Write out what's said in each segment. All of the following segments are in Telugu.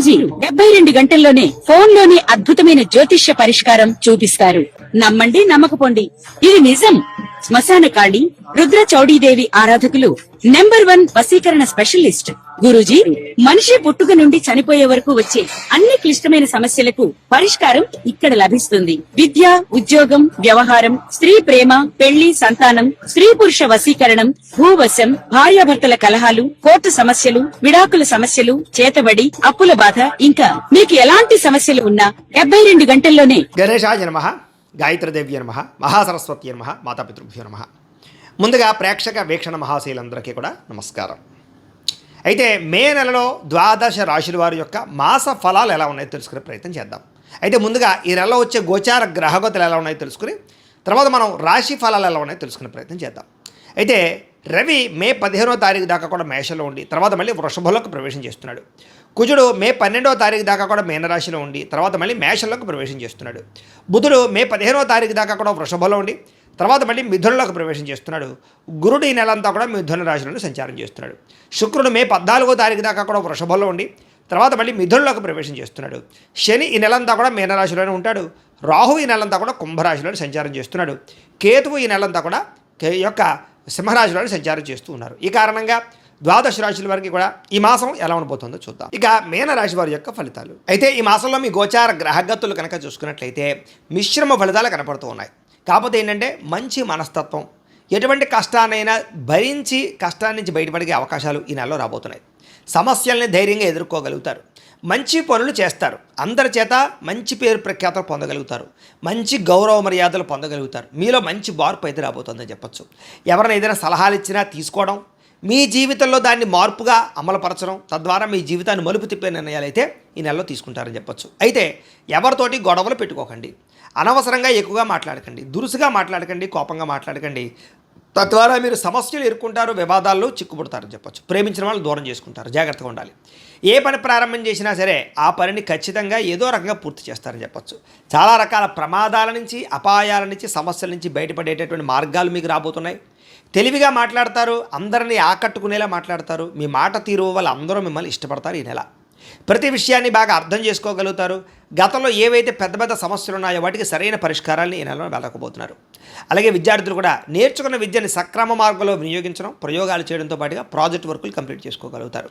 గురూజీ 72 గంటల్లోనే ఫోన్ లోని అద్భుతమైన జ్యోతిష్య పరిష్కారం చూపిస్తారు. నమ్మండి, నమ్మకపోండి, ఇది నిజం. శ్మశాన కాళి రుద్ర చౌడీదేవి ఆరాధకులు నంబర్ 1 వశీకరణ స్పెషలిస్ట్ గురూజీ. మనిషి పుట్టుక నుండి చనిపోయే వరకు వచ్చే అన్ని క్లిష్టమైన సమస్యలకు పరిష్కారం ఇక్కడ లభిస్తుంది. విద్య, ఉద్యోగం, వ్యవహారం, స్త్రీ ప్రేమ, పెళ్లి, సంతానం, స్త్రీ పురుష వశీకరణం, భూవశం, భార్యాభర్తల కలహాలు, కోర్టు సమస్యలు, విడాకుల సమస్యలు, చేతబడి, అప్పుల బాధ, ఇంకా మీకు ఎలాంటి సమస్యలు ఉన్నా 72 గంటల్లోనే. గణేశాయ నమః, గాయత్రీదేవ్య నమః, మహాసరస్వతి నమః, మాతాపితృభ్యో నమః. ముందుగా ప్రేక్షక వీక్షణ మహాశీలందరికీ కూడా నమస్కారం. అయితే మే నెలలో ద్వాదశ రాశుల వారి యొక్క మాస ఫలాలు ఎలా ఉన్నాయో తెలుసుకునే ప్రయత్నం చేద్దాం. అయితే ముందుగా ఈ నెలలో వచ్చే గోచార గ్రహగతులు ఎలా ఉన్నాయో తెలుసుకుని తర్వాత మనం రాశి ఫలాలు ఎలా ఉన్నాయో తెలుసుకునే ప్రయత్నం చేద్దాం. అయితే రవి మే 15వ తారీఖు దాకా కూడా మేషంలో ఉండి తర్వాత మళ్ళీ వృషభంలోకి ప్రవేశం చేస్తున్నాడు. కుజుడు మే 12వ తారీఖు దాకా కూడా మీనరాశిలో ఉండి తర్వాత మళ్ళీ మేషంలోకి ప్రవేశం చేస్తున్నాడు. బుధుడు మే 15వ తారీఖు దాకా కూడా వృషభంలో ఉండి తర్వాత మళ్ళీ మిథునంలోకి ప్రవేశం చేస్తున్నాడు. గురుడు ఈ నెలంతా కూడా మిథున రాశిలోనే సంచారం చేస్తున్నాడు. శుక్రుడు మే 14వ తారీఖు దాకా కూడా వృషభంలో ఉండి తర్వాత మళ్ళీ మిథునంలోకి ప్రవేశం చేస్తున్నాడు. శని ఈ నెలంతా కూడా మీనరాశిలోనే ఉంటాడు. రాహు ఈ నెలంతా కూడా కుంభరాశిలోనే సంచారం చేస్తున్నాడు. కేతువు ఈ నెలంతా కూడా యొక్క సింహరాశిలోనే సంచారం చేస్తూ ఉన్నారు. ఈ కారణంగా ద్వాదశ రాశుల వారికి కూడా ఈ మాసం ఎలా ఉండబోతుందో చూద్దాం. ఇక మీనరాశి వారి యొక్క ఫలితాలు. అయితే ఈ మాసంలో మీ గోచార గ్రహగతులు కనుక చూసుకున్నట్లయితే మిశ్రమ ఫలితాలు కనపడుతూ ఉన్నాయి. కాకపోతే ఏంటంటే మంచి మనస్తత్వం, ఎటువంటి కష్టాన్నైనా భరించి కష్టాన్ని నుంచి బయటపడే అవకాశాలు ఈ నెలలో రాబోతున్నాయి. సమస్యల్ని ధైర్యంగా ఎదుర్కోగలుగుతారు. మంచి పనులు చేస్తారు. అందరి చేత మంచి పేరు ప్రఖ్యాతలు పొందగలుగుతారు. మంచి గౌరవ మర్యాదలు పొందగలుగుతారు. మీలో మంచి మార్పు అయితే రాబోతుందని చెప్పచ్చు. ఎవరైనా ఏదైనా సలహాలు ఇచ్చినా తీసుకోవడం, మీ జీవితంలో దాన్ని మార్పుగా అమలుపరచడం, తద్వారా మీ జీవితాన్ని మలుపు తిప్పే నిర్ణయాలు అయితే ఈ నెలలో తీసుకుంటారని చెప్పచ్చు. అయితే ఎవరితోటి గొడవలు పెట్టుకోకండి, అనవసరంగా ఎక్కువగా మాట్లాడకండి, దురుసుగా మాట్లాడకండి, కోపంగా మాట్లాడకండి. తద్వారా మీరు సమస్యలు ఎదుర్కొంటారు, వివాదాల్లో చిక్కుపడతారని చెప్పచ్చు. ప్రేమించిన వాళ్ళు దూరం చేసుకుంటారు. జాగ్రత్తగా ఉండాలి. ఏ పని ప్రారంభం చేసినా సరే ఆ పనిని ఖచ్చితంగా ఏదో రకంగా పూర్తి చేస్తారని చెప్పచ్చు. చాలా రకాల ప్రమాదాల నుంచి, అపాయాల నుంచి, సమస్యల నుంచి బయటపడేటటువంటి మార్గాలు మీకు రాబోతున్నాయి. తెలివిగా మాట్లాడతారు, అందరినీ ఆకట్టుకునేలా మాట్లాడతారు. మీ మాట తీరు వల్ల అందరూ మిమ్మల్ని ఇష్టపడతారు ఈ నెల. ప్రతి విషయాన్ని బాగా అర్థం చేసుకోగలుగుతారు. గతంలో ఏవైతే పెద్ద పెద్ద సమస్యలు ఉన్నాయో వాటికి సరైన పరిష్కారాన్ని ఈ నెలలో వెళ్ళకపోతున్నారు. అలాగే విద్యార్థులు కూడా నేర్చుకున్న విద్యని సక్రమ మార్గంలో వినియోగించడం, ప్రయోగాలు చేయడంతో పాటుగా ప్రాజెక్ట్ వర్కులు కంప్లీట్ చేసుకోగలుగుతారు.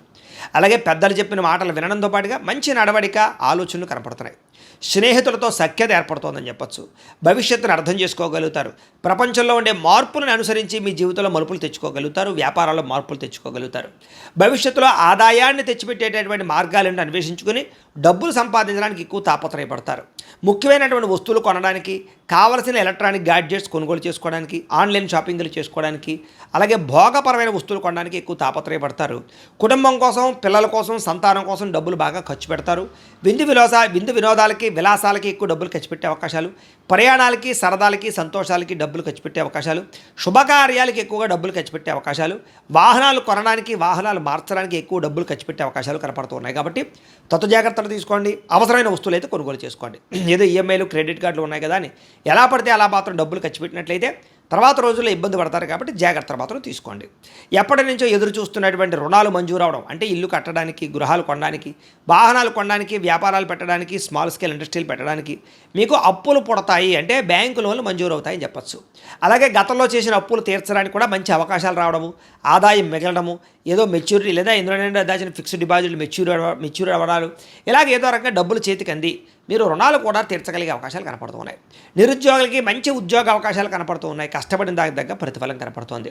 అలాగే పెద్దలు చెప్పిన మాటలు వినడంతో పాటుగా మంచి నడవడిక, ఆలోచనలు కనపడుతున్నాయి. స్నేహితులతో సఖ్యత ఏర్పడుతోందని చెప్పచ్చు. భవిష్యత్తును అర్థం చేసుకోగలుగుతారు. ప్రపంచంలో ఉండే మార్పులను అనుసరించి మీ జీవితంలో మలుపులు తెచ్చుకోగలుగుతారు. వ్యాపారాల్లో మార్పులు తెచ్చుకోగలుగుతారు. భవిష్యత్తులో ఆదాయాన్ని తెచ్చిపెట్టేటటువంటి మార్గాలను అన్వేషించుకుని డబ్బులు సంపాదించడానికి ఎక్కువ తాపత్రయపడతారు. ముఖ్యమైనటువంటి వస్తువులు కొనడానికి, కావలసిన ఎలక్ట్రానిక్ గ్యాడ్జెట్స్ కొనుగోలు చేసుకోవడానికి, ఆన్లైన్ షాపింగ్లు చేసుకోవడానికి, అలాగే భోగపరమైన వస్తువులు కొనడానికి ఎక్కువ తాపత్రయపడతారు. కుటుంబం కోసం, పిల్లల కోసం, సంతానం కోసం డబ్బులు బాగా ఖర్చు పెడతారు. విందు వినోదాలకి, విలాసాలకి ఎక్కువ డబ్బులు ఖర్చు పెట్టే అవకాశాలు, ప్రయాణాలకి, సరదాలకి, సంతోషాలకి డబ్బులు ఖర్చు పెట్టే అవకాశాలు, శుభకార్యాలకి ఎక్కువగా డబ్బులు ఖర్చు పెట్టే అవకాశాలు, వాహనాలు కొనడానికి, వాహనాలు మార్చడానికి ఎక్కువ డబ్బులు ఖర్చు పెట్టే అవకాశాలు కనపడుతున్నాయి. కాబట్టి తత్వ జాగ్రత్తలు తీసుకోండి. అవసరమైన వస్తువులు అయితే కొనుగోలు చేసుకోండి. ఏదో ఈఎంఐలు, క్రెడిట్ కార్డులు ఉన్నాయి కదా అని ఎలా పడితే అలా మాత్రం డబ్బులు ఖర్చు పెట్టినట్లయితే తర్వాత రోజుల్లో ఇబ్బంది పడతారు. కాబట్టి జాగ్రత్తలు మాత్రం తీసుకోండి. ఎప్పటి నుంచో ఎదురు చూస్తున్నటువంటి రుణాలు మంజూరు అవడం, అంటే ఇల్లు కట్టడానికి, గృహాలు కొనడానికి, వాహనాలు కొనడానికి, వ్యాపారాలు పెట్టడానికి, స్మాల్ స్కేల్ ఇండస్ట్రీలు పెట్టడానికి మీకు అప్పులు పుడతాయి. అంటే బ్యాంకు లోన్లు మంజూరు అవుతాయని చెప్పచ్చు. అలాగే గతంలో చేసిన అప్పులు తీర్చడానికి కూడా మంచి అవకాశాలు రావడము, ఆదాయం మిగలడము, ఏదో మెచ్యూరిటీ లేదా ఎందుకంటే దాచిన ఫిక్స్డ్ డిపాజిట్లు మెచ్యూర్ అవ్వడాలు, ఇలాగ ఏదో రకంగా డబ్బులు చేతికి అంది మీరు రుణాలు కూడా తీర్చగలిగే అవకాశాలు కనపడుతూ ఉన్నాయి. నిరుద్యోగులకి మంచి ఉద్యోగ అవకాశాలు కనపడుతూ ఉన్నాయి. కష్టపడిన దానికి దగ్గర ప్రతిఫలం కనపడుతోంది.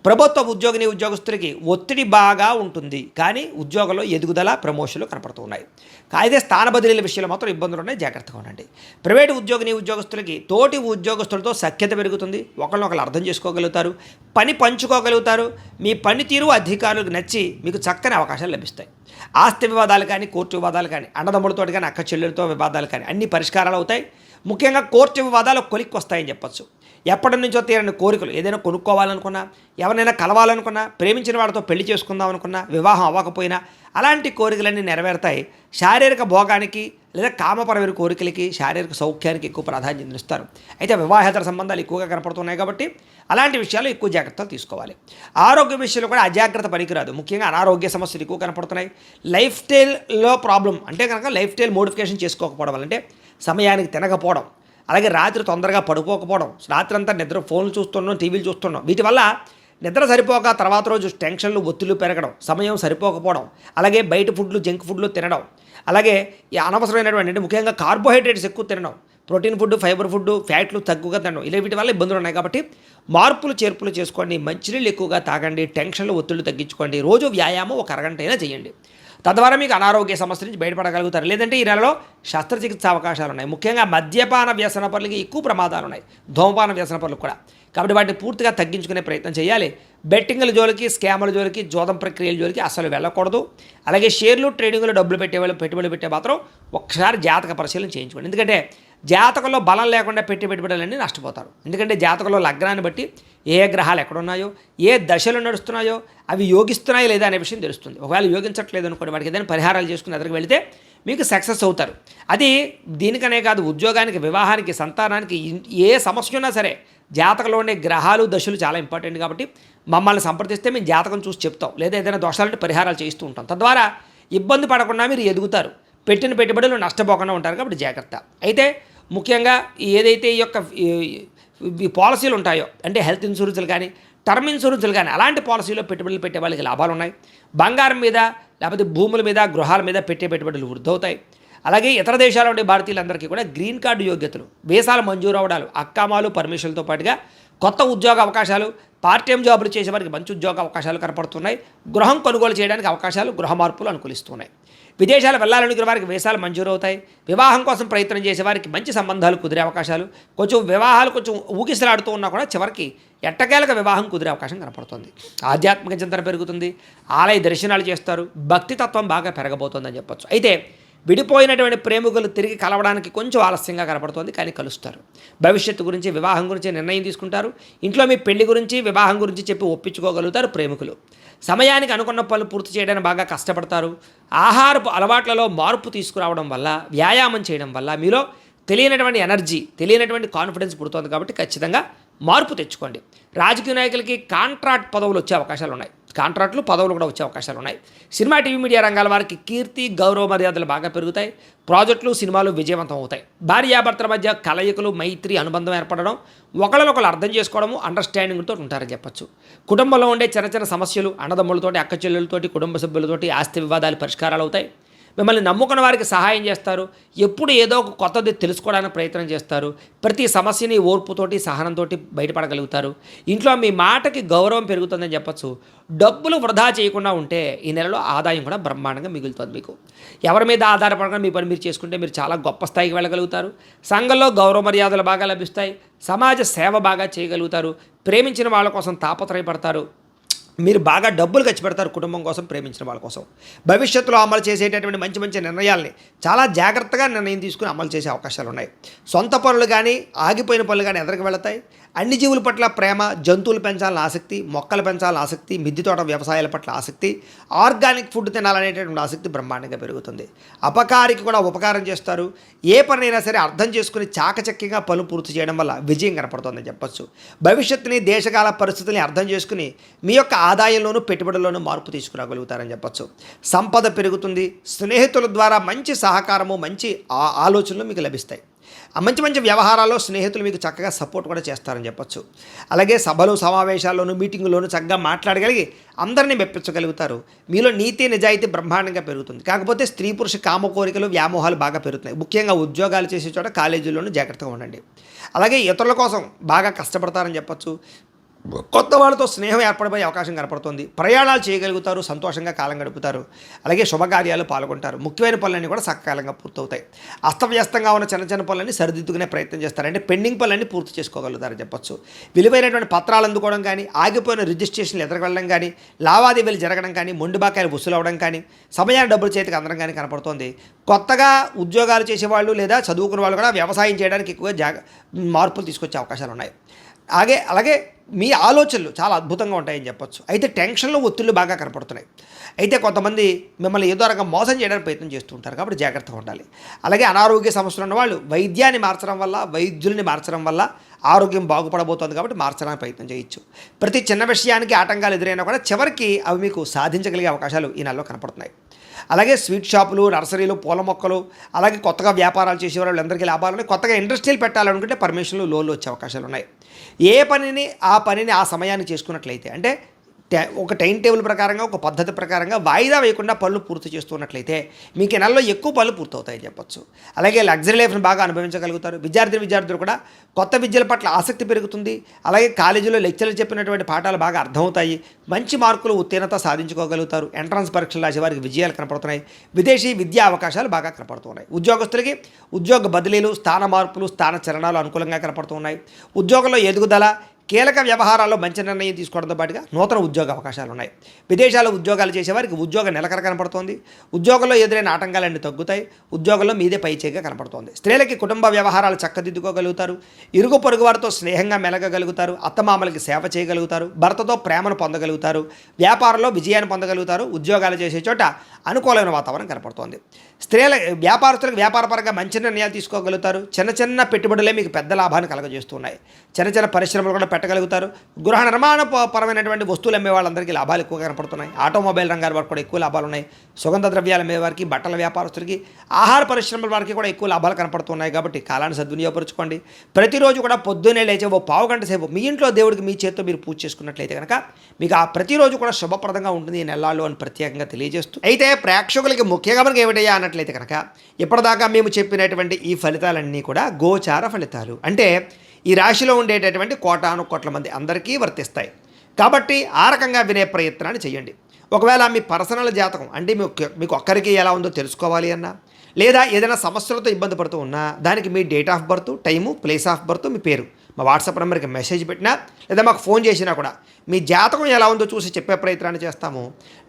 ప్రభుత్వ ఉద్యోగస్తులకి ఒత్తిడి బాగా ఉంటుంది, కానీ ఉద్యోగంలో ఎదుగుదల, ప్రమోషన్లు కనపడుతూ ఉన్నాయి. అయితే స్థాన బదిలీల విషయంలో మాత్రం ఇబ్బందులు ఉన్నాయి. జాగ్రత్తగా ఉండండి. ప్రైవేటు ఉద్యోగస్తులకి తోటి ఉద్యోగస్తులతో సఖ్యత పెరుగుతుంది. ఒకరినొకరు అర్థం చేసుకోగలుగుతారు, పని పంచుకోగలుగుతారు. మీ పనితీరు అధికారులకు నచ్చి మీకు చక్కని అవకాశాలు లభిస్తాయి. ఆస్తి వివాదాలు కానీ, కోర్టు వివాదాలు కానీ, అన్నదమ్ములతో కానీ, అక్క చెల్లెలతో వివాదాలు కానీ అన్ని పరిష్కారాలు అవుతాయి. ముఖ్యంగా కోర్టు వివాదాలు కొలిక్కి వస్తాయని చెప్పచ్చు. ఎప్పటి నుంచో తీరని కోరికలు, ఏదైనా కొనుక్కోవాలనుకున్నా, ఎవరినైనా కలవాలనుకున్నా, ప్రేమించిన వాళ్ళతో పెళ్లి చేసుకుందాం అనుకున్నా, వివాహం అవ్వకపోయినా అలాంటి కోరికలన్నీ నెరవేరుతాయి. శారీరక భోగానికి లేదా కామపరమైన కోరికలకి, శారీరక సౌఖ్యానికి ఎక్కువ ప్రాధాన్యత ఇస్తారు. అయితే వివాహేతర సంబంధాలు ఎక్కువగా కనపడుతున్నాయి కాబట్టి అలాంటి విషయాలు ఎక్కువ జాగ్రత్తలు తీసుకోవాలి. ఆరోగ్య విషయంలో కూడా అజాగ్రత్త పనికిరాదు. ముఖ్యంగా అనారోగ్య సమస్యలు ఎక్కువ కనపడుతున్నాయి. లైఫ్ స్టైల్లో ప్రాబ్లం అంటే కనుక లైఫ్ స్టైల్ మోడిఫికేషన్ చేసుకోకపోవడం వల్ల, అంటే సమయానికి తినకపోవడం, అలాగే రాత్రి తొందరగా పడుకోకపోవడం, రాత్రి అంతా నిద్ర ఫోన్లు చూస్తున్నాం, టీవీలు చూస్తున్నాం, వీటి వల్ల నిద్ర సరిపోక తర్వాత రోజు టెన్షన్లు, ఒత్తిళ్లు పెరగడం, సమయం సరిపోకపోవడం, అలాగే బయట ఫుడ్లు, జంక్ ఫుడ్లు తినడం, అలాగే ఈ అనవసరమైనటువంటి అంటే ముఖ్యంగా కార్బోహైడ్రేట్స్ ఎక్కువ తినడం, ప్రోటీన్ ఫుడ్, ఫైబర్ ఫుడ్, ఫ్యాట్లు తక్కువగా తినడం, ఇలా వీటి వల్ల ఇబ్బందులు ఉన్నాయి. కాబట్టి మార్పులు చేర్పులు చేసుకోండి, మంచినీళ్ళు ఎక్కువగా తాగండి, టెన్షన్లు, ఒత్తిళ్లు తగ్గించుకోండి, రోజు వ్యాయామం 1 అరగంట అయినా చేయండి. తద్వారా మీకు అనారోగ్య సమస్య నుంచి బయటపడగలుగుతారు. లేదంటే ఈ నెలలో శస్త్రచికిత్స అవకాశాలు ఉన్నాయి. ముఖ్యంగా మద్యపాన వ్యసన పనులకి ఎక్కువ ప్రమాదాలు ఉన్నాయి, ధూమపాన వ్యసన పనులకు కూడా. కాబట్టి వాటిని పూర్తిగా తగ్గించుకునే ప్రయత్నం చేయాలి. బెట్టింగ్ల జోలికి, స్కాముల జోలికి, జోదం ప్రక్రియల జోలికి అసలు వెళ్ళకూడదు. అలాగే షేర్లు, ట్రేడింగ్లో డబ్బులు పెట్టేవాళ్ళు, పెట్టుబడులు పెట్టే మాత్రం ఒక్కసారి జాతక పరిశీలన చేయించుకోండి. ఎందుకంటే జాతకంలో బలం లేకుండా పెట్టుబడులన్నీ నష్టపోతారు. ఎందుకంటే జాతకంలో లగ్నాన్ని బట్టి ఏ గ్రహాలు ఎక్కడున్నాయో, ఏ దశలు నడుస్తున్నాయో, అవి యోగిస్తున్నాయో లేదా అనే విషయం తెలుస్తుంది. ఒకవేళ యోగించట్లేదు అనుకోండి, వాటికి ఏదైనా పరిహారాలు చేసుకుని ఎదురుకు వెళితే మీకు సక్సెస్ అవుతారు. అది దీనికనే కాదు, ఉద్యోగానికి, వివాహానికి, సంతానానికి ఏ సమస్య ఉన్నా సరే జాతకంలో ఉండే గ్రహాలు, దశలు చాలా ఇంపార్టెంట్. కాబట్టి మమ్మల్ని సంప్రదిస్తే మేము జాతకం చూసి చెప్తాం, లేదా ఏదైనా దోషాలంటే పరిహారాలు చేస్తూ ఉంటాం. తద్వారా ఇబ్బంది పడకుండా మీరు ఎదుగుతారు, పెట్టిన పెట్టుబడులు నష్టపోకుండా ఉంటారు. కాబట్టి జాగ్రత్త. అయితే ముఖ్యంగా ఏదైతే ఈ యొక్క ఈ పాలసీలు ఉంటాయో, అంటే హెల్త్ ఇన్సూరెన్స్లు కానీ, టర్మ్ ఇన్సూరెన్స్లు కానీ, అలాంటి పాలసీలో పెట్టుబడులు పెట్టే వాళ్ళకి లాభాలు ఉన్నాయి. బంగారం మీద, లేకపోతే భూముల మీద, గృహాల మీద పెట్టే పెట్టుబడులు వృద్ధి అవుతాయి. అలాగే ఇతర దేశాల్లో ఉండే భారతీయులందరికీ కూడా గ్రీన్ కార్డు యోగ్యతలు, వీసాలు మంజూరు అవడాలు, అక్కామాలు, పర్మిషన్లతో పాటుగా కొత్త ఉద్యోగ అవకాశాలు, పార్ట్ టైం జాబులు చేసే వారికి మంచి ఉద్యోగ అవకాశాలు కనపడుతున్నాయి. గృహం కొనుగోలు చేయడానికి అవకాశాలు, గృహ మార్పులు అనుకూలిస్తున్నాయి. విదేశాలు వెళ్ళాలనుకునే వారికి వీసాలు మంజూరు అవుతాయి. వివాహం కోసం ప్రయత్నం చేసే వారికి మంచి సంబంధాలు కుదిరే అవకాశాలు, వివాహాలు కొంచెం ఊగిసలాడుతూ ఉన్నా కూడా చివరికి ఎట్టకేలకు వివాహం కుదిరే అవకాశం కనపడుతుంది. ఆధ్యాత్మిక చింతన పెరుగుతుంది, ఆలయ దర్శనాలు చేస్తారు, భక్తి తత్వం బాగా పెరగబోతుందని చెప్పొచ్చు. అయితే విడిపోయినటువంటి ప్రేమికులు తిరిగి కలవడానికి కొంచెం ఆలస్యంగా కనపడుతుంది, కానీ కలుస్తారు. భవిష్యత్తు గురించి, వివాహం గురించి నిర్ణయం తీసుకుంటారు. ఇంట్లో మీ పెళ్లి గురించి, వివాహం గురించి చెప్పి ఒప్పించుకోగలుగుతారు ప్రేమికులు. సమయానికి అనుకున్న పనులు పూర్తి చేయడానికి బాగా కష్టపడతారు. ఆహారపు అలవాట్లలో మార్పు తీసుకురావడం వల్ల, వ్యాయామం చేయడం వల్ల మీలో తెలియనటువంటి ఎనర్జీ, తెలియనటువంటి కాన్ఫిడెన్స్ పుడుతుంది. కాబట్టి ఖచ్చితంగా మార్పు తెచ్చుకోండి. రాజకీయ నాయకులకి కాంట్రాక్ట్ పదవులు వచ్చే అవకాశాలు ఉన్నాయి, కాంట్రాక్టులు, పదవులు కూడా వచ్చే అవకాశాలు ఉన్నాయి. సినిమా, టీవీ, మీడియా రంగాల వారికి కీర్తి, గౌరవ మర్యాదలు బాగా పెరుగుతాయి. ప్రాజెక్టులు, సినిమాలు విజయవంతం అవుతాయి. భార్యాభర్తల మధ్య కలయికలు, మైత్రి, అనుబంధం ఏర్పడడం, ఒకళ్ళనొకళ్ళు అర్థం చేసుకోవడము, అండర్స్టాండింగ్తో ఉంటారని చెప్పచ్చు. కుటుంబంలో ఉండే చిన్న చిన్న సమస్యలు, అన్నదమ్ములతోటి, అక్క చెల్లెలతోటి, కుటుంబ సభ్యులతోటి ఆస్తి వివాదాలు పరిష్కారాలు అవుతాయి. మిమ్మల్ని నమ్ముకున్న వారికి సహాయం చేస్తారు. ఎప్పుడు ఏదో ఒక కొత్తది తెలుసుకోవడానికి ప్రయత్నం చేస్తారు. ప్రతి సమస్యని ఓర్పుతోటి, సహనంతో బయటపడగలుగుతారు. ఇంట్లో మీ మాటకి గౌరవం పెరుగుతుందని చెప్పచ్చు. డబ్బులు వృధా చేయకుండా ఉంటే ఈ నెలలో ఆదాయం కూడా బ్రహ్మాండంగా మిగులుతుంది మీకు. ఎవరి మీద ఆధారపడకుండా మీ పని మీరు చేసుకుంటే మీరు చాలా గొప్ప స్థాయికి వెళ్ళగలుగుతారు. సంఘంలో గౌరవ మర్యాదలు బాగా లభిస్తాయి. సమాజ సేవ బాగా చేయగలుగుతారు. ప్రేమించిన వాళ్ళ కోసం తాపత్రయపడతారు. మీరు బాగా డబ్బులు ఖర్చు పెడతారు కుటుంబం కోసం, ప్రేమించిన వాళ్ళ కోసం. భవిష్యత్తులో అమలు చేసేటటువంటి మంచి మంచి నిర్ణయాల్ని చాలా జాగ్రత్తగా నిర్ణయం తీసుకుని అమలు చేసే అవకాశాలు ఉన్నాయి. సొంత పనులు కానీ, ఆగిపోయిన పనులు కానీ ఎదరికి వెళతాయి. అన్ని జీవుల పట్ల ప్రేమ, జంతువులు పెంచాలని ఆసక్తి, మొక్కలు పెంచాలని ఆసక్తి, మిద్దె తోట వ్యవసాయాల పట్ల ఆసక్తి, ఆర్గానిక్ ఫుడ్ తినాలనేటటువంటి ఆసక్తి బ్రహ్మాండంగా పెరుగుతుంది. అపకారికి కూడా ఉపకారం చేస్తారు. ఏ పనైనా సరే అర్థం చేసుకుని చాకచక్యంగా పనులు పూర్తి చేయడం వల్ల విజయం కనపడుతుందని చెప్పొచ్చు. భవిష్యత్తుని, దేశకాల పరిస్థితుల్ని అర్థం చేసుకుని మీ యొక్క ఆదాయంలోనూ, పెట్టుబడుల్లోనూ మార్పు తీసుకురాగలుగుతారని చెప్పొచ్చు. సంపద పెరుగుతుంది. స్నేహితుల ద్వారా మంచి సహకారము, మంచి ఆలోచనలు మీకు లభిస్తాయి. మంచి మంచి వ్యవహారాల్లో స్నేహితులు మీకు చక్కగా సపోర్ట్ కూడా చేస్తారని చెప్పొచ్చు. అలాగే సభలు, సమావేశాల్లోనూ, మీటింగుల్లోనూ చక్కగా మాట్లాడగలిగి అందరినీ మెప్పించగలుగుతారు. మీలో నీతి, నిజాయితీ బ్రహ్మాండంగా పెరుగుతుంది. కాకపోతే స్త్రీ పురుష కామ కోరికలు, వ్యామోహాలు బాగా పెరుగుతున్నాయి. ముఖ్యంగా ఉద్యోగాలు చేసే చోట, కాలేజీల్లోనూ జాగ్రత్తగా ఉండండి. అలాగే ఇతరుల కోసం బాగా కష్టపడతారని చెప్పొచ్చు. కొత్త వాళ్ళతో స్నేహం ఏర్పడిపోయే అవకాశం కనపడుతుంది. ప్రయాణాలు చేయగలుగుతారు, సంతోషంగా కాలం గడుపుతారు. అలాగే శుభకార్యాలు పాల్గొంటారు. ముఖ్యమైన పనులన్నీ కూడా సకాలంగా పూర్తవుతాయి. అస్తవ్యస్తంగా ఉన్న చిన్న చిన్న పనులన్నీ సరిదిద్దుకునే ప్రయత్నం చేస్తారు. అంటే పెండింగ్ పనులన్నీ పూర్తి చేసుకోగలుగుతారని చెప్పొచ్చు. విలువైనటువంటి పత్రాలు అందుకోవడం కానీ, ఆగిపోయిన రిజిస్ట్రేషన్లు ఎదురుకెళ్ళడం కానీ, లావాదేవీలు జరగడం కానీ, మొండిబాకాయలు వసూలు అవ్వడం కానీ, సమయాన్ని డబ్బులు చేతికి అందడం కానీ కనపడుతోంది. కొత్తగా ఉద్యోగాలు చేసేవాళ్ళు లేదా చదువుకున్న వాళ్ళు కూడా వ్యవసాయం చేయడానికి ఎక్కువగా మార్పులు తీసుకొచ్చే అవకాశాలు ఉన్నాయి. అలాగే మీ ఆలోచనలు చాలా అద్భుతంగా ఉంటాయని చెప్పొచ్చు. అయితే టెన్షన్లు ఒత్తిళ్ళు బాగా కనపడుతున్నాయి. అయితే కొంతమంది మిమ్మల్ని ఏదో రకంగా మోసం చేయడానికి ప్రయత్నం చేస్తూ ఉంటారు, కాబట్టి జాగ్రత్తగా ఉండాలి. అలాగే అనారోగ్య సమస్యలు ఉన్న వాళ్ళు వైద్యాన్ని మార్చడం వల్ల, వైద్యుల్ని మార్చడం వల్ల ఆరోగ్యం బాగుపడబోతోంది, కాబట్టి మార్చడానికి ప్రయత్నం చేయొచ్చు. ప్రతి చిన్న విషయానికి ఆటంకాలు ఎదురైనా కూడా చివరికి అవి మీకు సాధించగలిగే అవకాశాలు ఈ నెలలో కనపడుతున్నాయి. అలాగే స్వీట్ షాపులు, నర్సరీలు, పూల మొక్కలు, అలాగే కొత్తగా వ్యాపారాలు చేసేవాళ్ళు అందరికీ లాభాలు, కొత్తగా ఇండస్ట్రీలు పెట్టాలనుకుంటే పర్మిషన్లు, లోన్లు వచ్చే అవకాశాలు ఉన్నాయి. ఏ పనిని ఆ సమయాన్ని చేసుకున్నట్లయితే, అంటే ఒక టైం టేబుల్ ప్రకారంగా, ఒక పద్ధతి ప్రకారంగా వాయిదా వేయకుండా పనులు పూర్తి చేస్తున్నట్లయితే మీకు ఈ నెలలో ఎక్కువ పనులు పూర్తవుతాయని చెప్పొచ్చు. అలాగే లగ్జరీ లైఫ్ని బాగా అనుభవించగలుగుతారు. విద్యార్థులు కూడా కొత్త విద్యల పట్ల ఆసక్తి పెరుగుతుంది. అలాగే కాలేజీలో లెక్చర్లు చెప్పినటువంటి పాఠాలు బాగా అర్థమవుతాయి. మంచి మార్కులు, ఉత్తీర్ణత సాధించుకోగలుగుతారు. ఎంట్రన్స్ పరీక్షలు రాసే వారికి విజయాలు కనపడుతున్నాయి. విదేశీ విద్యా అవకాశాలు బాగా కనపడుతున్నాయి. ఉద్యోగస్తులకి ఉద్యోగ బదిలీలు, స్థాన మార్పులు, స్థాన చలనాలు అనుకూలంగా కనపడుతున్నాయి. ఉద్యోగంలో ఎదుగుదల, కీలక వ్యవహారాల్లో మంచి నిర్ణయం తీసుకోవడంతో పాటుగా నూతన ఉద్యోగ అవకాశాలు ఉన్నాయి. విదేశాల్లో ఉద్యోగాలు చేసేవారికి ఉద్యోగ నిలకడ కనపడుతోంది. ఉద్యోగంలో ఎదురైన ఆటంకాలన్నీ తగ్గుతాయి. ఉద్యోగంలో మీదే పైచేగా కనపడుతోంది. స్త్రీలకి కుటుంబ వ్యవహారాలు చక్కదిద్దుకోగలుగుతారు. ఇరుగు పొరుగు వారితో స్నేహంగా మెలగగలుగుతారు. అత్తమామలకి సేవ చేయగలుగుతారు. భర్తతో ప్రేమను పొందగలుగుతారు. వ్యాపారంలో విజయాన్ని పొందగలుగుతారు. ఉద్యోగాలు చేసే చోట అనుకూలమైన వాతావరణం కనపడుతోంది. వ్యాపారస్తులకు వ్యాపారపరంగా మంచి నిర్ణయాలు తీసుకోగలుగుతారు. చిన్న పెట్టుబడులే మీకు పెద్ద లాభాన్ని కలగజేస్తున్నాయి. చిన్న పరిశ్రమలు కూడా పెట్టగలుగుతారు. గృహ నిర్మాణ పరమైనటువంటి వస్తువులు అమ్మే వాళ్ళందరికీ లాభాలు ఎక్కువ కనపడుతున్నాయి. ఆటోమొబైల్ రంగాల వారికి కూడా ఎక్కువ లాభాలు ఉన్నాయి. సుగంధ ద్రవ్యాలు అమ్మే వారికి, బట్టల వ్యాపారస్తులకి, ఆహార పరిశ్రమల వారికి కూడా ఎక్కువ లాభాలు కనపడుతున్నాయి. కాబట్టి కాలాన్ని సద్వినియోగపరచుకోండి. ప్రతిరోజు కూడా పొద్దున్నే లేచే ఓ పావు గంట సేపు మీ ఇంట్లో దేవుడికి మీ చేతితో మీరు పూజ చేసుకున్నట్లయితే కనుక మీకు ఆ ప్రతిరోజు కూడా శుభప్రదంగా ఉంటుంది ఈ నెలల్లో అని ప్రత్యేకంగా తెలియజేస్తూ, అయితే ప్రేక్షకులకి ముఖ్యంగా మనకి ఏమిటయ్యా అన్నట్లయితే కనుక ఇప్పటిదాకా మేము చెప్పినటువంటి ఈ ఫలితాలన్నీ కూడా గోచార ఫలితాలు. అంటే ఈ రాశిలో ఉండేటటువంటి కోటాను కోట్ల మంది అందరికీ వర్తిస్తాయి. కాబట్టి ఆ రకంగా వినే ప్రయత్నాన్ని చేయండి. ఒకవేళ మీ పర్సనల్ జాతకం అంటే మీకు ఒక్కరికి ఎలా ఉందో తెలుసుకోవాలి అన్నా, లేదా ఏదైనా సమస్యలతో ఇబ్బంది పడుతూ ఉన్నా దానికి మీ date of birth, time, place of birth, మీ పేరు మా వాట్సాప్ నెంబర్కి మెసేజ్ పెట్టినా లేదా మాకు ఫోన్ చేసినా కూడా మీ జాతకం ఎలా ఉందో చూసి చెప్పే ప్రయత్నాన్ని చేస్తాము.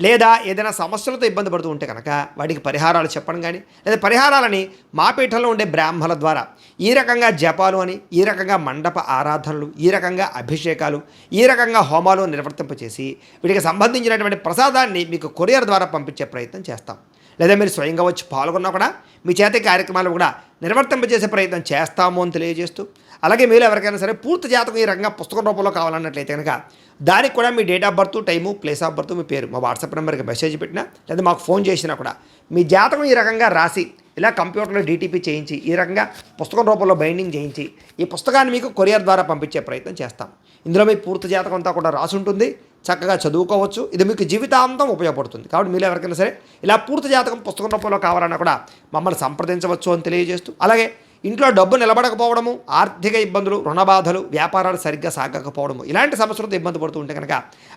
లేదా ఏదైనా సమస్యలతో ఇబ్బంది పడుతూ ఉంటే కనుక వాటికి పరిహారాలు చెప్పడం కానీ, లేదా పరిహారాలని మా పీఠంలో ఉండే బ్రాహ్మణుల ద్వారా ఈ రకంగా జపాలు అని, ఈ రకంగా మండప ఆరాధనలు, ఈ రకంగా అభిషేకాలు, ఈ రకంగా హోమాలు నిర్వర్తింపచేసి వీటికి సంబంధించినటువంటి ప్రసాదాన్ని మీకు కొరియర్ ద్వారా పంపించే ప్రయత్నం చేస్తాం. లేదా మీరు స్వయంగా వచ్చి పాల్గొన్నా కూడా మీ చేత కార్యక్రమాలు కూడా నిర్వర్తింపజేసే ప్రయత్నం చేస్తాము అని తెలియజేస్తూ, అలాగే మీరు ఎవరికైనా సరే పూర్తి జాతకం ఈ రకంగా పుస్తకం రూపంలో కావాలన్నట్లయితే కనుక దానికి కూడా మీ date of birth, time, place of birth, మీ పేరు మా వాట్సాప్ నెంబర్కి మెసేజ్ పెట్టినా లేదా మాకు ఫోన్ చేసినా కూడా మీ జాతకం ఈ రకంగా రాసి ఇలా కంప్యూటర్లో డీటీపీ చేయించి ఈ రకంగా పుస్తకం రూపంలో బైండింగ్ చేయించి ఈ పుస్తకాన్ని మీకు కొరియర్ ద్వారా పంపించే ప్రయత్నం చేస్తాం. ఇందులో మీ పూర్తి జాతకం అంతా కూడా రాసి ఉంటుంది. చక్కగా చదువుకోవచ్చు. ఇది మీకు జీవితాంతం ఉపయోగపడుతుంది. కాబట్టి మీరు ఎవరికైనా సరే ఇలా పూర్తి జాతకం పుస్తకం రూపంలో కావాలన్నా కూడా మమ్మల్ని సంప్రదించవచ్చు అని తెలియజేస్తూ, అలాగే ఇంట్లో డబ్బు నిలబడకపోవడము, ఆర్థిక ఇబ్బందులు, రుణ బాధలు, వ్యాపారాలు సరిగ్గా సాగకపోవడము, ఇలాంటి సమస్యలతో ఇబ్బంది పడుతూ ఉంటే కనుక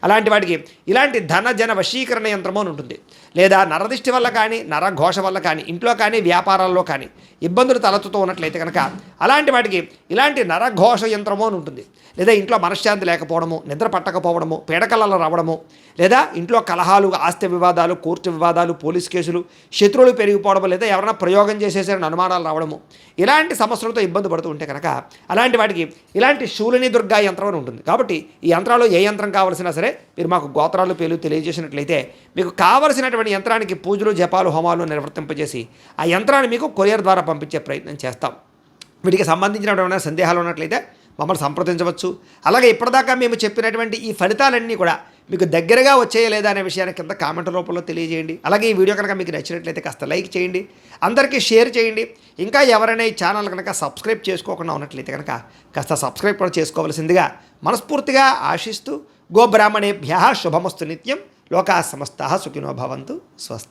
అలాంటి వాటికి ఇలాంటి ధన జన వశీకరణ యంత్రము అని ఉంటుంది. లేదా నరదిష్టి వల్ల కానీ, నరఘోష వల్ల కానీ, ఇంట్లో కానీ, వ్యాపారాల్లో కానీ ఇబ్బందులు తలెత్తుతూ ఉన్నట్లయితే కనుక అలాంటి వాటికి ఇలాంటి నరఘోష యంత్రము అని ఉంటుంది. లేదా ఇంట్లో మనశ్శాంతి లేకపోవడము, నిద్ర పట్టకపోవడము, పీడకలలు రావడము, లేదా ఇంట్లో కలహాలు, ఆస్తి వివాదాలు, కోర్టు వివాదాలు, పోలీస్ కేసులు, శత్రువులు పెరిగిపోవడము, లేదా ఎవరైనా ప్రయోగం చేసేసారని అనుమానాలు రావడము, ఇలాంటి సమస్యలతో ఇబ్బంది పడుతూ ఉంటే కనుక అలాంటి వాటికి ఇలాంటి శూలిని దుర్గా యంత్రం అని ఉంటుంది. కాబట్టి ఈ యంత్రాలు ఏ యంత్రం కావాల్సినా సరే మీరు మాకు గోత్రాలు పేర్లు తెలియజేసినట్లయితే మీకు కావలసినటువంటి యంత్రానికి పూజలు, జపాలు, హోమాలు నిర్వర్తింపజేసి ఆ యంత్రాన్ని మీకు కొరియర్ ద్వారా పంపించే ప్రయత్నం చేస్తాం. వీటికి సంబంధించినటువంటి సందేహాలు ఉన్నట్లయితే మమ్మల్ని సంప్రదించవచ్చు. అలాగే ఇప్పటిదాకా మేము చెప్పినటువంటి ఈ ఫలితాలన్నీ కూడా మీకు దగ్గరగా వచ్చేయ లేదా అనే విషయాన్ని కింద కామెంట్ రూపంలో తెలియజేయండి. అలాగే ఈ వీడియో కనుక మీకు నచ్చినట్లయితే కాస్త లైక్ చేయండి, అందరికీ షేర్ చేయండి. ఇంకా ఎవరైనా ఈ ఛానల్ కనుక సబ్స్క్రైబ్ చేసుకోకుండా ఉన్నట్లయితే కనుక కాస్త సబ్స్క్రైబ్ కూడా చేసుకోవాల్సిందిగా మనస్ఫూర్తిగా ఆశిస్తూ, గోబ్రాహ్మణేభ్యః శుభమస్తు నిత్యం, లోకాః సమస్తాః సుఖినో భవంతు. స్వస్తి.